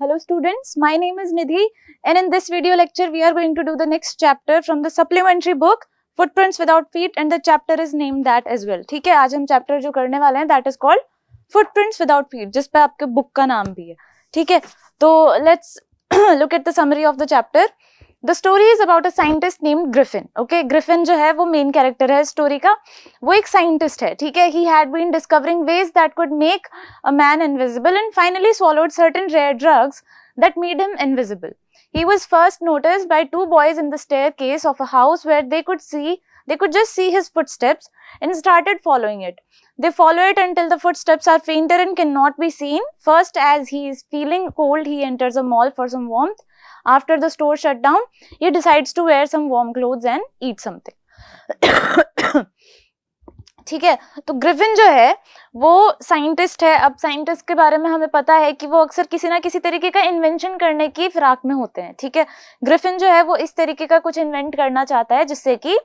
Hello students, my name is Nidhi and in this video lecture we are going to do the next chapter from the supplementary book Footprints Without Feet and the chapter is named that as well. ठीक है, आज हम chapter जो करने वाले हैं that is called Footprints Without Feet, जिस पे आपके book का नाम भी है. ठीक है, तो let's look at the summary of the chapter. The story is about a scientist named Griffin. Okay, Griffin जो है वो main character है story का. वो एक scientist है. ठीक है, he had been discovering ways that could make a man invisible and finally swallowed certain rare drugs that made him invisible. He was first noticed by two boys in the staircase of a house where they could just see his footsteps and started following it. They follow it until the footsteps are fainter and cannot be seen. First, as he is feeling cold, he enters a mall for some warmth. After the store shut down, he decides to wear some warm clothes and eat something. ठीक है, तो Griffin जो है वो scientist है. अब scientist के बारे में हमें पता है कि वो अक्सर किसी ना किसी तरीके का इन्वेंशन करने की फिराक में होते हैं. ठीक है, ग्रिफिन जो है वो इस तरीके का कुछ इन्वेंट करना चाहता है जिससे कि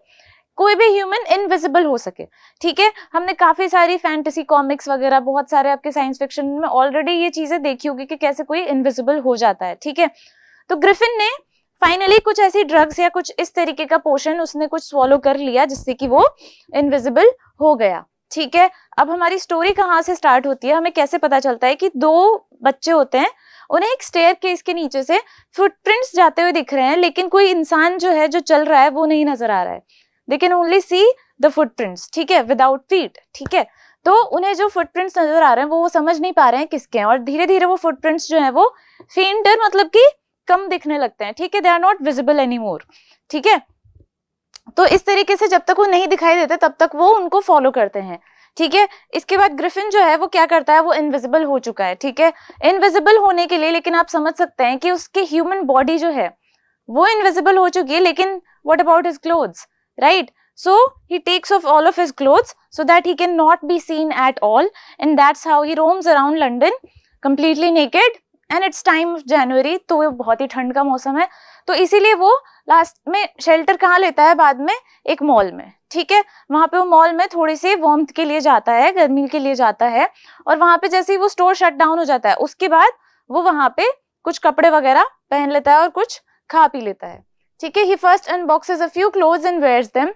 कोई भी ह्यूमन इनविजिबल हो सके. ठीक है, हमने काफी सारी फैंटेसी कॉमिक्स वगैरह बहुत सारे आपके साइंस फिक्शन में ऑलरेडी ये चीजें देखी होगी कि कैसे कोई इनविजिबल हो जाता है. ठीक है, तो ग्रिफिन ने फाइनली कुछ ऐसी ड्रग्स या कुछ इस तरीके का पोशन उसने कुछ स्वॉलो कर लिया जिससे कि वो इनविजिबल हो गया. ठीक है, अब हमारी स्टोरी कहाँ से स्टार्ट होती है, हमें कैसे पता चलता है कि दो बच्चे होते हैं, उन्हें एक स्टेयरकेस के नीचे से फुटप्रिंट्स जाते हुए दिख रहे हैं लेकिन कोई इंसान जो है जो चल रहा है वो नहीं नजर आ रहा है. They can only see the footprints. ठीक है, विदाउट फीट. ठीक है, तो उन्हें जो फुटप्रिंट्स नजर आ रहे हैं वो समझ नहीं पा रहे हैं किसके हैं और धीरे धीरे वो फुटप्रिंट्स जो है वो फेंटर मतलब कि कम दिखने लगते हैं. ठीक है, they are not visible anymore. ठीक है, तो इस तरीके से जब तक वो नहीं दिखाई देते तब तक वो उनको फॉलो करते हैं. ठीक है, इसके बाद ग्रिफिन जो है वो क्या करता है, वो इनविजिबल हो चुका है. ठीक है, इनविजिबल होने के लिए लेकिन आप समझ सकते हैं कि उसके ह्यूमन बॉडी जो है वो इनविजिबल हो चुकी है लेकिन what about his clothes, right? So he takes off all of his clothes so that he can not be seen at all and that's how he roams around London completely naked and it's time of January. तो वो बहुत ही ठंड का मौसम है तो इसीलिए वो लास्ट में शेल्टर कहाँ लेता है, बाद में एक मॉल में. ठीक है, वहां पे वो मॉल में थोड़ी सी वार्मथ के लिए जाता है, गर्मी के लिए जाता है और वहां पे जैसे ही वो स्टोर शट डाउन हो जाता है उसके बाद वो वहां पे कुछ कपड़े वगैरह पहन लेता है और कुछ खा पी लेता है. ठीक है, he first unboxes a few clothes and wears them.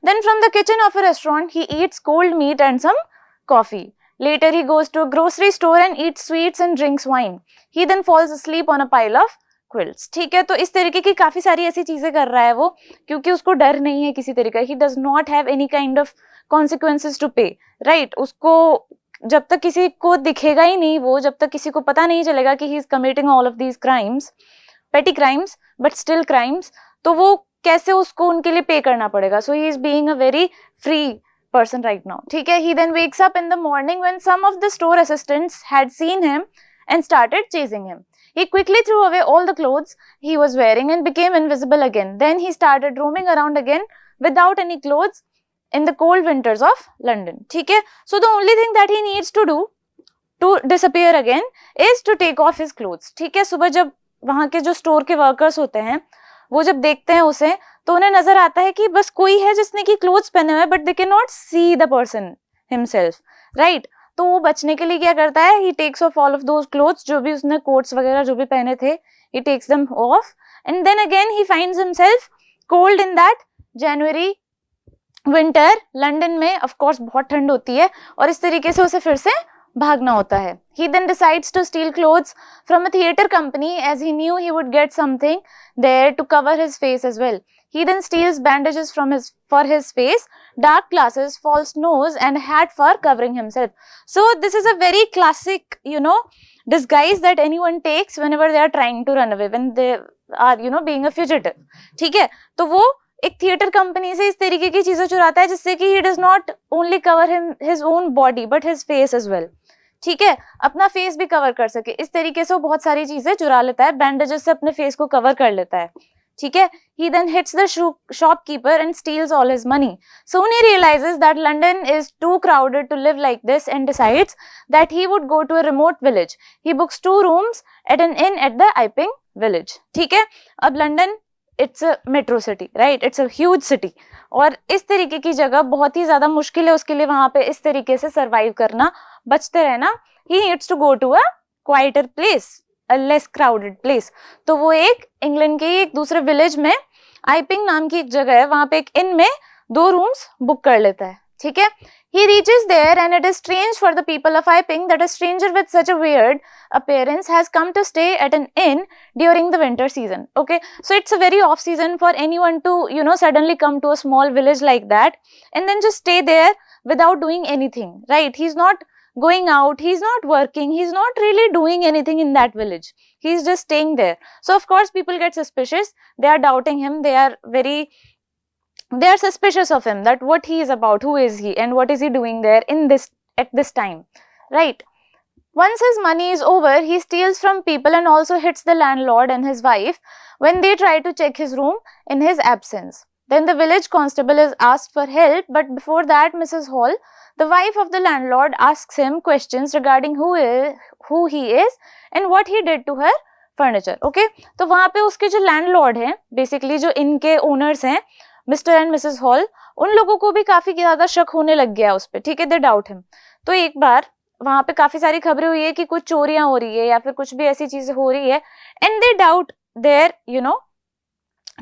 Then from the kitchen of a restaurant he eats cold meat and some coffee. Later he goes to a grocery store and eats sweets and drinks wine. He then falls asleep on a pile of quilts. ठीक है, तो इस तरीके की काफी सारी ऐसी चीजें कर रहा है वो क्योंकि उसको डर नहीं है किसी तरीके का. He does not have any kind of consequences to pay. Right? उसको जब तक किसी को दिखेगा ही नहीं, वो जब तक किसी को पता नहीं चलेगा कि he is committing all of these crimes, petty crimes but still crimes, तो वो कैसे उसको उनके लिए पे करना पड़ेगा. So he is being a very free person right now. ठीक है, he then wakes up in the morning when some of the store assistants had seen him and started chasing him. He quickly threw away all the clothes he was wearing and became invisible again. Then he started roaming around again without any clothes in the cold winters of London. ठीक है, so the only thing that he needs to do to disappear again is to take off his clothes. ठीक है, सुबह जब वहां के जो store के वर्कर्स होते हैं वो जब देखते हैं उसे तो उन्हें नजर आता है कि बस कोई है जिसने की क्लोथ्स पहने हुए but they can not see the person himself, right? तो वो बचने के लिए क्या करता है, he takes off all of those clothes, जो भी उसने कोट्स वगैरह जो भी पहने थे, he takes them off and then again he finds himself cold in that January winter. London में ऑफ कोर्स बहुत ठंड होती है और इस तरीके से उसे फिर से भागना होता है. He then decides to steal clothes from a theater company as he knew he would get something there to cover his face as well. He then steals bandages for his face, dark glasses, false nose and hat for covering himself. So this is a very classic, disguise that anyone takes whenever they are trying to run away, when they are, being a fugitive. ठीक है, तो वो एक theatre company से इस तरीके की चीजें चुराता है जिससे कि he does not only cover his own body but his face as well. ठीक है, अपना फेस भी कवर कर सके, इस तरीके से वो बहुत सारी चीजें चुरा लेता है, बैंडेजेस से अपने फेस को कवर कर लेता है. ठीक है, he then hits the shopkeeper and steals all his money. Soon he realizes that London is too crowded to live like this and decides that he would go to a remote village. He books 2 rooms at an inn at the Iping village. ठीक है, अब London it's a metro city, right? It's a huge city और इस तरीके की जगह बहुत ही ज्यादा मुश्किल है उसके लिए वहां पे इस तरीके से सर्वाइव करना, बचते रहना. He needs to go to a quieter place. a less crowded place. तो वो एक इंग्लैंड के एक दूसरे विलेज में आइपिंग नाम की एक जगह है, वहां पे एक इन में 2 रूम्स बुक कर लेता है, ठीक है. He reaches there and it is strange for the people of Iping that a stranger with such a weird appearance has come to stay at an inn during the winter season. Okay, so it's a very off season for anyone to, suddenly come to a small village like that and then just stay there without doing anything, right? He's not going out, he's not working, he's not really doing anything in that village. He's just staying there. So of course people get suspicious, they are doubting him, they are suspicious of him, that what he is about, who is he and what is he doing there at this time, right? Once his money is over, he steals from people and also hits the landlord and his wife when they try to check his room in his absence. Then the village constable is asked for help, but before that Mrs. Hall, the wife of the landlord, asks him questions regarding who he is and what he did to her furniture. Okay, तो वहाँ पे उसके जो landlord हैं, basically जो इनके owners हैं, mister and Mrs hall, उन लोगों को भी काफी ज्यादा शक होने लग गया उस पर, ठीक है. दे डाउट हिम. तो एक बार वहां पे काफी सारी खबरें हुई है कि कुछ चोरियां हो रही है या फिर कुछ भी ऐसी चीजें हो रही है, and they doubt their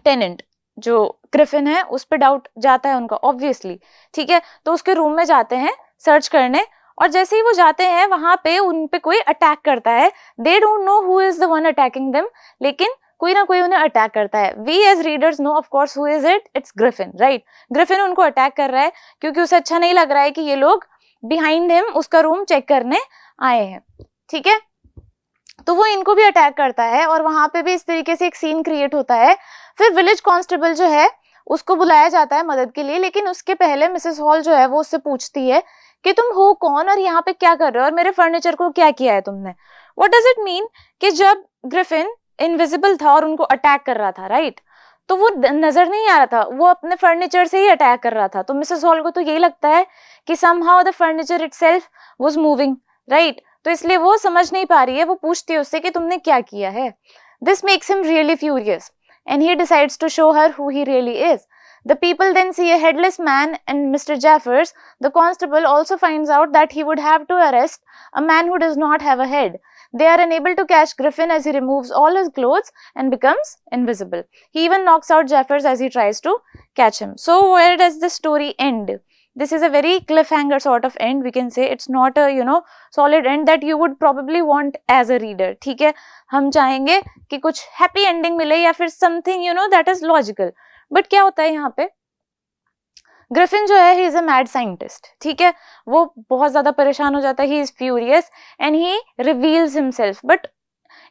tenant, जो ग्रिफिन है उस पर डाउट जाता है उनका, ऑब्वियसली, ठीक है. तो उसके रूम में जाते हैं सर्च करने, और जैसे ही वो जाते हैं वहां पे उन पे कोई अटैक करता है. They don't know who is the one attacking them, लेकिन कोई ना कोई उन्हें अटैक करता है. We as readers know of course who is it, it's Griffin, right. Griffin उनको अटैक कर रहा है क्योंकि उसे अच्छा नहीं लग रहा है कि ये लोग बिहाइंड हिम उसका रूम चेक करने आए हैं, ठीक है. तो वो इनको भी अटैक करता है और वहां पे भी इस तरीके से एक सीन क्रिएट होता है. फिर विलेज कांस्टेबल जो है उसको बुलाया जाता है मदद के लिए, लेकिन उसके पहले मिसेस हॉल जो है वो उससे पूछती है कि तुम हो कौन और यहाँ पे क्या कर रहे हो और मेरे फर्नीचर को क्या किया है तुमने. व्हाट डज इट मीन कि जब ग्रिफिन इनविजिबल था और उनको अटैक कर रहा था, राइट, तो वो नजर नहीं आ रहा था, वो अपने फर्नीचर से ही अटैक कर रहा था. तो मिसेस हॉल को तो यही लगता है कि somehow the furniture itself was moving, right. तो इसलिए वो समझ नहीं पा रही है, वो पूछती है उससे कि तुमने क्या किया है. This makes him really furious and he decides to show her who he really is. The people then see a headless man and Mr. Jaffers. The constable also finds out that he would have to arrest a man who does not have a head. They are unable to catch Griffin as he removes all his clothes and becomes invisible. He even knocks out Jaffers as he tries to catch him. So where does the story end? This is a very cliffhanger sort of end, we can say. It's not a solid end that you would probably want as a reader, ठीक है. हम चाहेंगे कि कुछ happy ending मिले या फिर something that is logical. But क्या होता है यहाँ पे, ग्रिफिन जो है he is a mad scientist, ठीक है. वो बहुत ज्यादा परेशान हो जाता है, he is furious and he reveals himself. But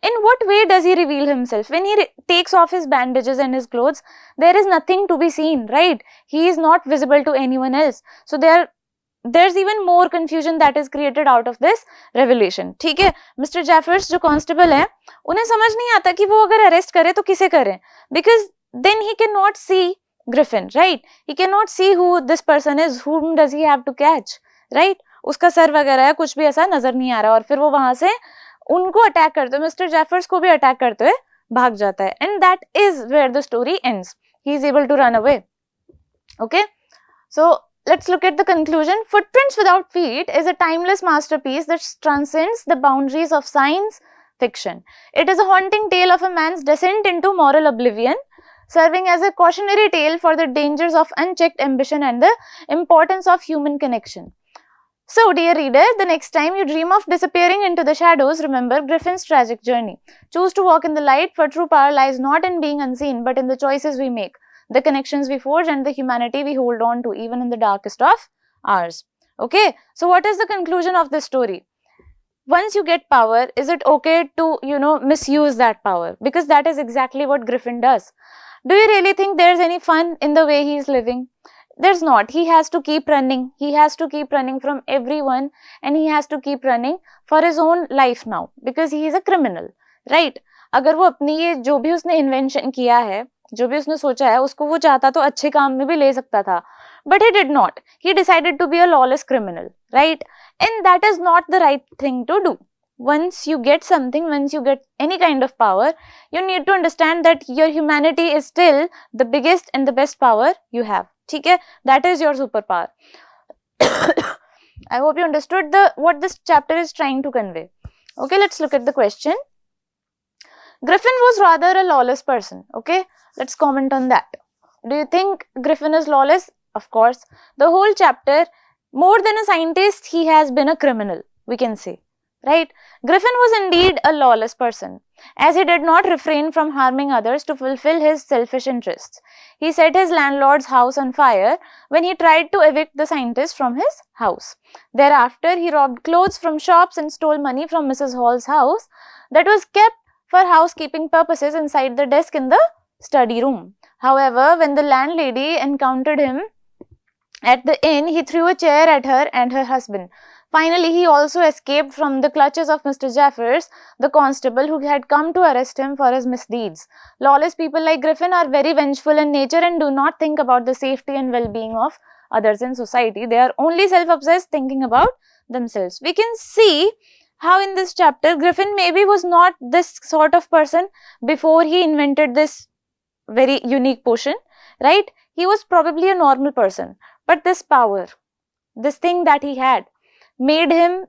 in what way does he reveal himself? When he takes off his bandages and his clothes, there is nothing to be seen, right? He is not visible to anyone else. So there's even more confusion that is created out of this revelation, ठीक है. Mister जैफर्स जो constable है, उन्हें समझ नहीं आता कि वो अगर अरेस्ट करे तो किसे करें, because then he cannot see Griffin, right? He cannot see who this person is, whom does he have to catch, right? उसका सर वगैरह है, कुछ भी ऐसा नजर नहीं आ रहा, और फिर वो वहां से उनको अटैक करते हुए, मिस्टर जैफर्स को भी अटैक करते हुए भाग जाता है. And that is where the story ends. He is able to run away. Okay, so let's look at the conclusion. Footprints Without Feet is a timeless masterpiece that transcends the boundaries of science fiction. It is a haunting tale of a man's descent into moral oblivion, serving as a cautionary tale for the dangers of unchecked ambition and the importance of human connection. So, dear reader, the next time you dream of disappearing into the shadows, remember Griffin's tragic journey. Choose to walk in the light, for true power lies not in being unseen, but in the choices we make, the connections we forge, and the humanity we hold on to, even in the darkest of hours. Okay, so what is the conclusion of this story? Once you get power, is it okay to, misuse that power? Because that is exactly what Griffin does. Do you really think there's any fun in the way he is living? There's not. He has to keep running. He has to keep running from everyone, and he has to keep running for his own life now, because he is a criminal, right? अगर वो अपनी ये जो भी उसने invention किया है, जो भी उसने सोचा है, उसको वो चाहता तो अच्छे काम में भी ले सकता था, but he did not. He decided to be a lawless criminal, right? And that is not the right thing to do. Once you get something, once you get any kind of power, you need to understand that your humanity is still the biggest and the best power you have. ठीक है, that is your superpower. I hope you understood what this chapter is trying to convey. Okay, let's look at the question. Griffin was rather a lawless person. Okay, let's comment on that. Do you think Griffin is lawless? Of course. The whole chapter, more than a scientist, he has been a criminal, we can say. Right? Griffin was indeed a lawless person, as he did not refrain from harming others to fulfill his selfish interests. He set his landlord's house on fire when he tried to evict the scientist from his house. Thereafter, he robbed clothes from shops and stole money from Mrs. Hall's house that was kept for housekeeping purposes inside the desk in the study room. However, when the landlady encountered him at the inn, he threw a chair at her and her husband. Finally, he also escaped from the clutches of Mr. Jeffers, the constable who had come to arrest him for his misdeeds. Lawless people like Griffin are very vengeful in nature and do not think about the safety and well-being of others in society. They are only self-obsessed, thinking about themselves. We can see how in this chapter, Griffin maybe was not this sort of person before he invented this very unique potion, right? He was probably a normal person, but this power, this thing that he had, made him,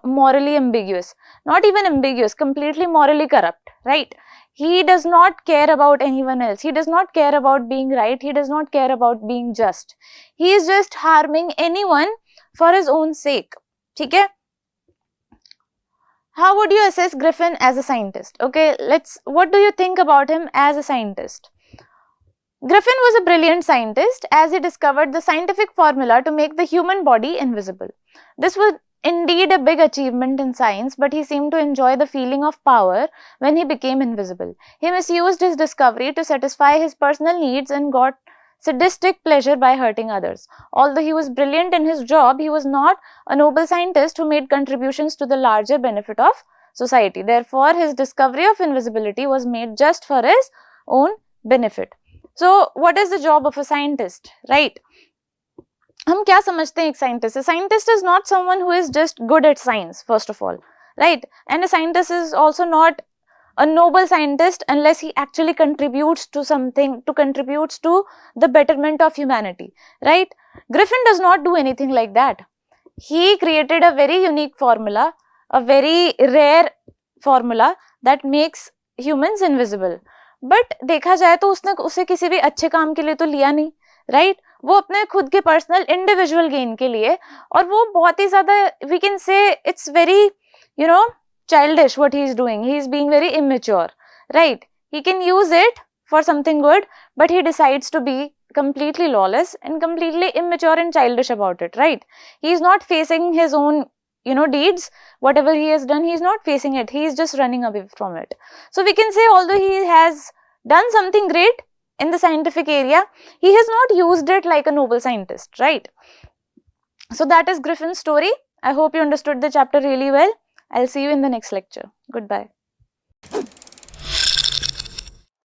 morally ambiguous. Not even ambiguous, completely morally corrupt, right? He does not care about anyone else. He does not care about being right. He does not care about being just. He is just harming anyone for his own sake. Okay? How would you assess Griffin as a scientist? Okay, what do you think about him as a scientist? Griffin was a brilliant scientist as he discovered the scientific formula to make the human body invisible. This was indeed a big achievement in science, but he seemed to enjoy the feeling of power when he became invisible. He misused his discovery to satisfy his personal needs and got sadistic pleasure by hurting others. Although he was brilliant in his job, he was not a noble scientist who made contributions to the larger benefit of society. Therefore, his discovery of invisibility was made just for his own benefit. So, what is the job of a scientist, right? हम क्या समझते हैं एक scientist? A scientist is not someone who is just good at science, first of all, right? And a scientist is also not a noble scientist unless he actually contributes to something, contributes to the betterment of humanity, right? Griffin does not do anything like that. He created a very unique formula, a very rare formula that makes humans invisible. But देखा जाए तो उसने उसे किसी भी अच्छे काम के लिए तो लिया नहीं, राइट? वो अपने खुद के पर्सनल इंडिविजुअल गेन के लिए, और वो बहुत ही ज्यादा, we can say it's very childish what he is doing. He is being very immature, right? He can use it for something good, but he decides to be completely lawless and completely immature and childish about it, right? He is not facing his own deeds. Whatever he has done, he is not facing it. He is just running away from it. So we can say, although he has done something great in the scientific area, he has not used it like a noble scientist, right? So that is Griffin's story. I hope you understood the chapter really well. I'll see you in the next lecture. Goodbye.